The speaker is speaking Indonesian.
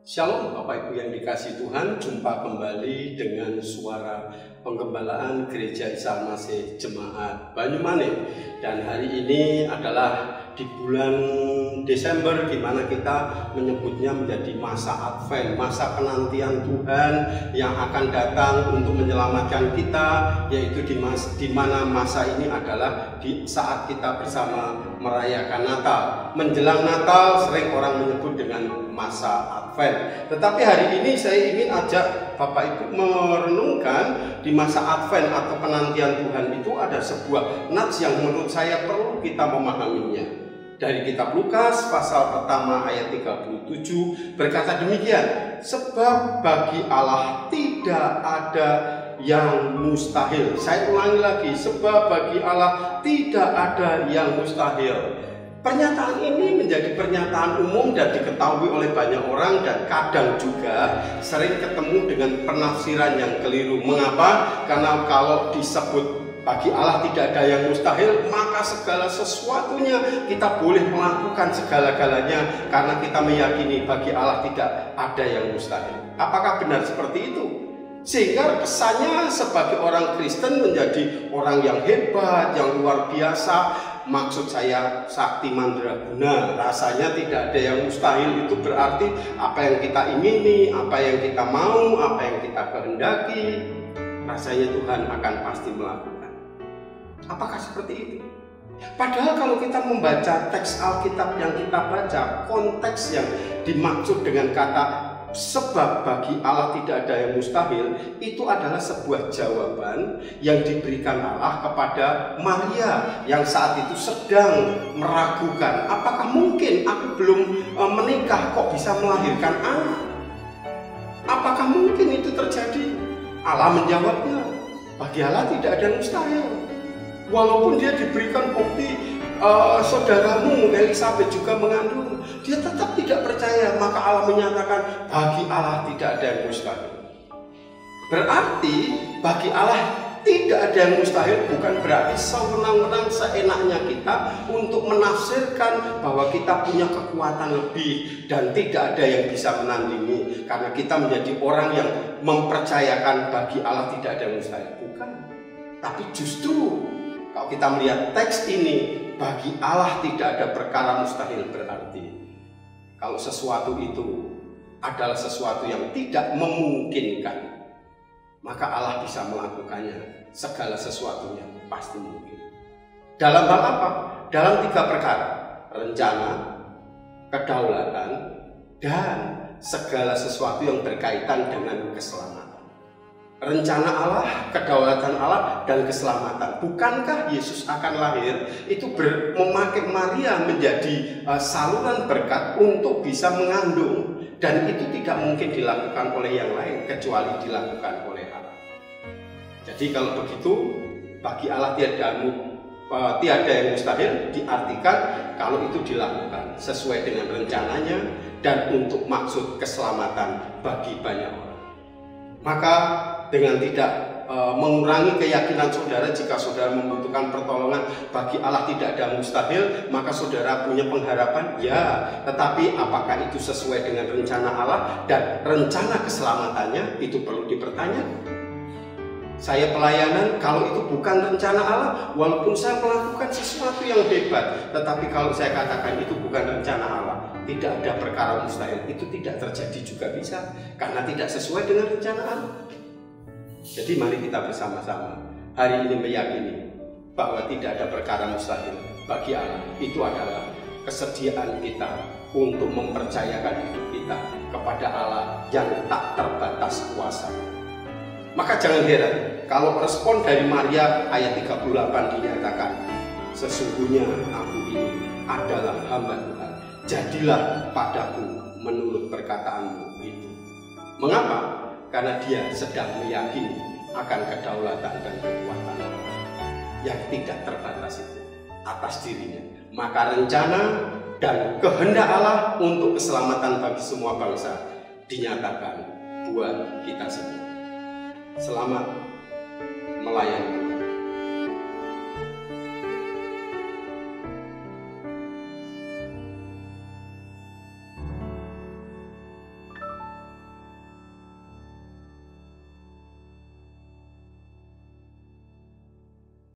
Shalom Bapak Ibu yang dikasihi Tuhan, jumpa kembali dengan suara penggembalaan Gereja Isa Almasih Jemaat Banyumane. Dan hari ini adalah di bulan Desember, di mana kita menyebutnya menjadi masa Advent, masa penantian Tuhan yang akan datang untuk menyelamatkan kita, yaitu di mana masa ini adalah di saat kita bersama merayakan Natal. Menjelang Natal sering orang menyebut dengan masa Advent. Tetapi hari ini saya ingin ajak Bapak Ibu merenungkan di masa Advent atau penantian Tuhan itu ada sebuah nats yang menurut saya perlu kita memahaminya. Dari kitab Lukas pasal pertama ayat 37 berkata demikian, sebab bagi Allah tidak ada yang mustahil. Saya ulangi lagi, sebab bagi Allah tidak ada yang mustahil. Pernyataan ini menjadi pernyataan umum dan diketahui oleh banyak orang, dan kadang juga sering ketemu dengan penafsiran yang keliru. Mengapa? Karena kalau disebut bagi Allah tidak ada yang mustahil, maka segala sesuatunya kita boleh melakukan segala-galanya karena kita meyakini bagi Allah tidak ada yang mustahil. Apakah benar seperti itu? Sehingga kesannya sebagai orang Kristen menjadi orang yang hebat, yang luar biasa. Maksud saya sakti mandraguna, rasanya tidak ada yang mustahil. Itu berarti apa yang kita ingini, apa yang kita mau, apa yang kita kehendaki, rasanya Tuhan akan pasti melakukan. Apakah seperti itu? Padahal kalau kita membaca teks Alkitab yang kita baca, konteks yang dimaksud dengan kata sebab bagi Allah tidak ada yang mustahil, itu adalah sebuah jawaban yang diberikan Allah kepada Maria yang saat itu sedang meragukan, apakah mungkin aku belum menikah kok bisa melahirkan anak? Apakah mungkin itu terjadi? Allah menjawabnya, bagi Allah tidak ada yang mustahil. Walaupun dia diberikan bukti saudaramu Elisabeth juga mengandung, dia tetap tidak percaya. Maka Allah menyatakan bagi Allah tidak ada yang mustahil. Berarti bagi Allah tidak ada yang mustahil bukan berarti sewenang-wenang seenaknya kita untuk menafsirkan bahwa kita punya kekuatan lebih dan tidak ada yang bisa menandingi karena kita menjadi orang yang mempercayakan bagi Allah tidak ada yang mustahil. Bukan. Tapi justru kalau kita melihat teks ini, bagi Allah tidak ada perkara mustahil, berarti kalau sesuatu itu adalah sesuatu yang tidak memungkinkan, maka Allah bisa melakukannya. Segala sesuatunya pasti mungkin. Dalam hal apa? Dalam 3 perkara: rencana, kedaulatan, dan segala sesuatu yang berkaitan dengan keselamatan. Rencana Allah, kedaulatan Allah, dan keselamatan. Bukankah Yesus akan lahir itu memakai Maria menjadi saluran berkat untuk bisa mengandung, dan itu tidak mungkin dilakukan oleh yang lain kecuali dilakukan oleh Allah. Jadi kalau begitu bagi Allah tiada yang mustahil, diartikan kalau itu dilakukan sesuai dengan rencananya dan untuk maksud keselamatan bagi banyak orang. Maka dengan tidak mengurangi keyakinan saudara, jika saudara membutuhkan pertolongan, bagi Allah tidak ada mustahil, maka saudara punya pengharapan, ya. Tetapi apakah itu sesuai dengan rencana Allah dan rencana keselamatannya, itu perlu dipertanyakan. Saya pelayanan, kalau itu bukan rencana Allah, walaupun saya melakukan sesuatu yang hebat, tetapi kalau saya katakan itu bukan rencana Allah, tidak ada perkara mustahil, itu tidak terjadi juga bisa, karena tidak sesuai dengan rencana Allah. Jadi mari kita bersama-sama hari ini meyakini bahwa tidak ada perkara mustahil bagi Allah. Itu adalah kesediaan kita untuk mempercayakan hidup kita kepada Allah yang tak terbatas kuasa. Maka jangan heran kalau respon dari Maria ayat 38 dinyatakan, sesungguhnya aku ini adalah hamba Tuhan, jadilah padaku menurut perkataanmu itu. Mengapa? Karena dia sedang meyakini akan kedaulatan dan kekuatan yang tidak terbatas itu atas dirinya. Maka rencana dan kehendak Allah untuk keselamatan bagi semua bangsa dinyatakan buat kita semua. Selamat melayani.